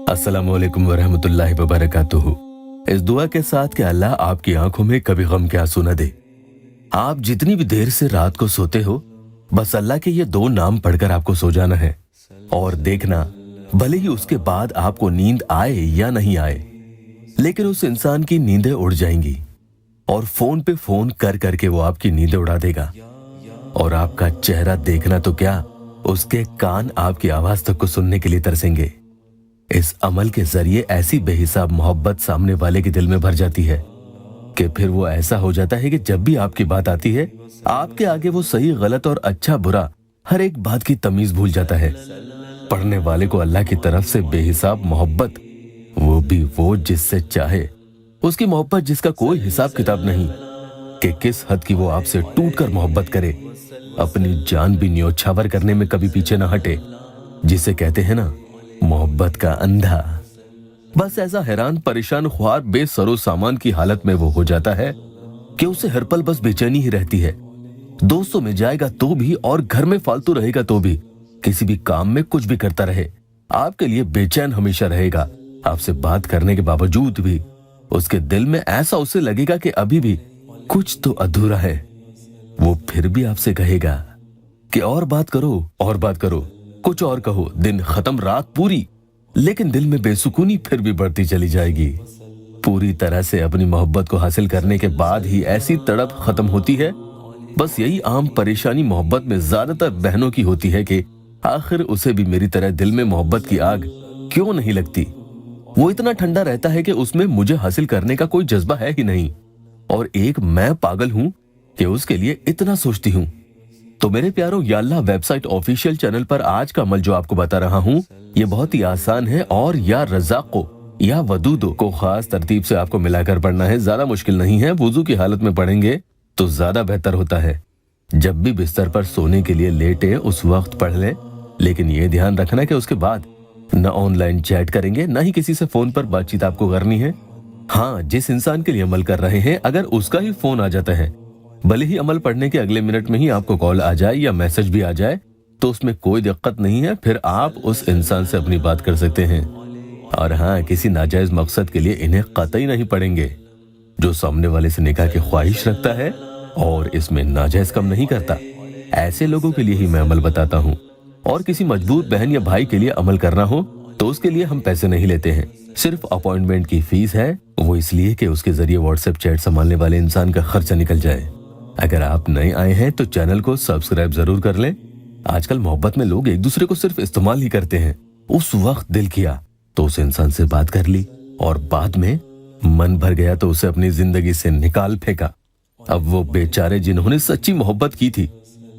अस्सलामुअलैकुम वरहमतुल्लाहि वबरकातुहू। इस दुआ के साथ कि अल्लाह आपकी आंखों में कभी गम के आंसू न दे। आप जितनी भी देर से रात को सोते हो, बस अल्लाह के ये दो नाम पढ़कर आपको सो जाना है। और देखना, भले ही उसके बाद आपको नींद आए या नहीं आए, लेकिन उस इंसान की नींदें उड़ जाएंगी और फोन पे फोन कर करके वो आपकी नींदें उड़ा देगा। और आपका चेहरा देखना तो क्या, उसके कान आपकी आवाज तक को सुनने के लिए तरसेंगे। इस अमल के जरिए ऐसी बेहिसाब मोहब्बत सामने वाले के दिल में भर जाती है कि फिर वो ऐसा हो जाता है कि जब भी आपकी बात आती है, आपके आगे वो सही गलत और अच्छा बुरा हर एक बात की तमीज भूल जाता है। पढ़ने वाले को अल्लाह की तरफ से बेहिसाब मोहब्बत, वो भी वो जिससे चाहे, उसकी मोहब्बत जिसका कोई हिसाब किताब नहीं कि किस हद की वो आपसे टूट कर मोहब्बत करे, अपनी जान भी न्योछावर करने में कभी पीछे ना हटे, जिसे कहते हैं ना मोहब्बत का अंधा। बस ऐसा हैरान परेशान ख्वार बेसरो सामान की हालत में वो हो जाता है कि उसे हर पल बस बेचैनी ही रहती है। दोस्तों में जाएगा तो भी और घर में फालतू रहेगा तो भी, किसी भी काम में कुछ भी करता रहे, आपके लिए बेचैन हमेशा रहेगा। आपसे बात करने के बावजूद भी उसके दिल में ऐसा उसे लगेगा कि अभी भी कुछ तो अधूरा है। वो फिर भी आपसे कहेगा कि और बात करो, और बात करो, कुछ और कहो, दिन खत्म रात पूरी, लेकिन दिल में बेसुकूनी फिर भी बढ़ती चली जाएगी। पूरी तरह से अपनी मोहब्बत को हासिल करने के बाद ही ऐसी तड़प खत्म होती है। बस यही आम परेशानी मोहब्बत में ज्यादातर बहनों की होती है कि आखिर उसे भी मेरी तरह दिल में मोहब्बत की आग क्यों नहीं लगती। वो इतना ठंडा रहता है कि उसमें मुझे हासिल करने का कोई जज्बा है ही नहीं, और एक मैं पागल हूं कि उसके लिए इतना सोचती हूं। तो मेरे प्यारों, या अल्लाह वेबसाइट ऑफिशियल चैनल पर आज का अमल जो आपको बता रहा हूं, ये बहुत ही आसान है और या रज़ाक़ो या वदूदो को खास तरतीब से आपको मिलाकर पढ़ना है। ज्यादा मुश्किल नहीं है, वुजू की हालत में पढ़ेंगे तो ज्यादा बेहतर होता है। जब भी बिस्तर पर सोने के लिए लेटे उस वक्त पढ़ लें, लेकिन ये ध्यान रखना कि उसके बाद न ऑनलाइन चैट करेंगे, न ही किसी से फोन पर बातचीत आपको करनी है। हाँ, जिस इंसान के लिए अमल कर रहे हैं, अगर उसका ही फोन आ जाता है, भले ही अमल पढ़ने के अगले मिनट में ही आपको कॉल आ जाए या मैसेज भी आ जाए, तो उसमें कोई दिक्कत नहीं है। फिर आप उस इंसान से अपनी बात कर सकते हैं। और हाँ, किसी नाजायज मकसद के लिए इन्हें कतई नहीं पढ़ेंगे। जो सामने वाले से निकाह की ख्वाहिश रखता है और इसमें नाजायज कम नहीं करता, ऐसे लोगों के लिए ही मैं अमल बताता हूँ। और किसी मजबूर बहन या भाई के लिए अमल करना हो तो उसके लिए हम पैसे नहीं लेते हैं, सिर्फ अपॉइंटमेंट की फीस है। वो इसलिए कि उसके जरिए व्हाट्सएप चैट संभालने वाले इंसान का खर्चा निकल जाए। अगर आप नए आए हैं तो चैनल को सब्सक्राइब जरूर कर लें। आजकल मोहब्बत में लोग एक दूसरे को सिर्फ इस्तेमाल ही करते हैं। उस वक्त दिल किया तो उस इंसान से बात कर ली, और बाद में मन भर गया तो उसे अपनी जिंदगी से निकाल फेंका। अब वो बेचारे जिन्होंने सच्ची मोहब्बत की थी,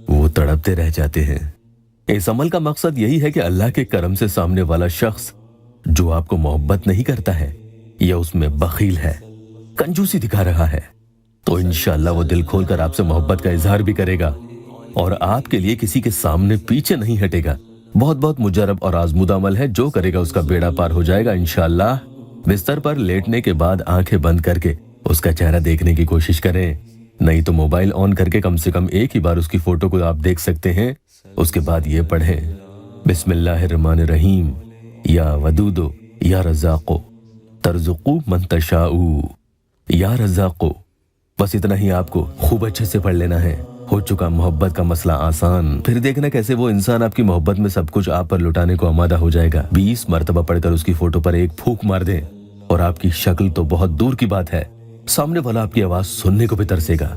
वो तड़पते रह जाते हैं। इस अमल का मकसद यही है कि अल्लाह के करम से सामने वाला शख्स जो आपको मोहब्बत नहीं करता है या उसमें बखील है, कंजूसी दिखा रहा है, तो इंशाअल्लाह वो दिल खोलकर आपसे मोहब्बत का इजहार भी करेगा और आपके लिए किसी के सामने पीछे नहीं हटेगा। बहुत बहुत मुजरब और आजमूदा अमल है, जो करेगा उसका बेड़ा पार हो जाएगा इंशाअल्लाह। बिस्तर पर लेटने के बाद आंखें बंद करके उसका चेहरा देखने की कोशिश करें, नहीं तो मोबाइल ऑन करके कम से कम एक ही बार उसकी फोटो को आप देख सकते हैं। उसके बाद ये पढ़ें, बिस्मिल्लाहिर्रहमानिर्रहीम, या वदूदो या रज़ाक़ो तरज़ुक़ू मन तशाऊ, या रज़ाक़ो। बस इतना ही आपको खूब अच्छे से पढ़ लेना है। हो चुका मोहब्बत का मसला आसान। फिर देखना कैसे वो इंसान आपकी मोहब्बत में सब कुछ आप पर लुटाने को आमादा हो जाएगा। 20 मर्तबा पढ़कर उसकी फोटो पर एक फूंक मार दें और आपकी शक्ल तो बहुत दूर की बात है, सामने वाला आपकी आवाज सुनने को भी तरसेगा।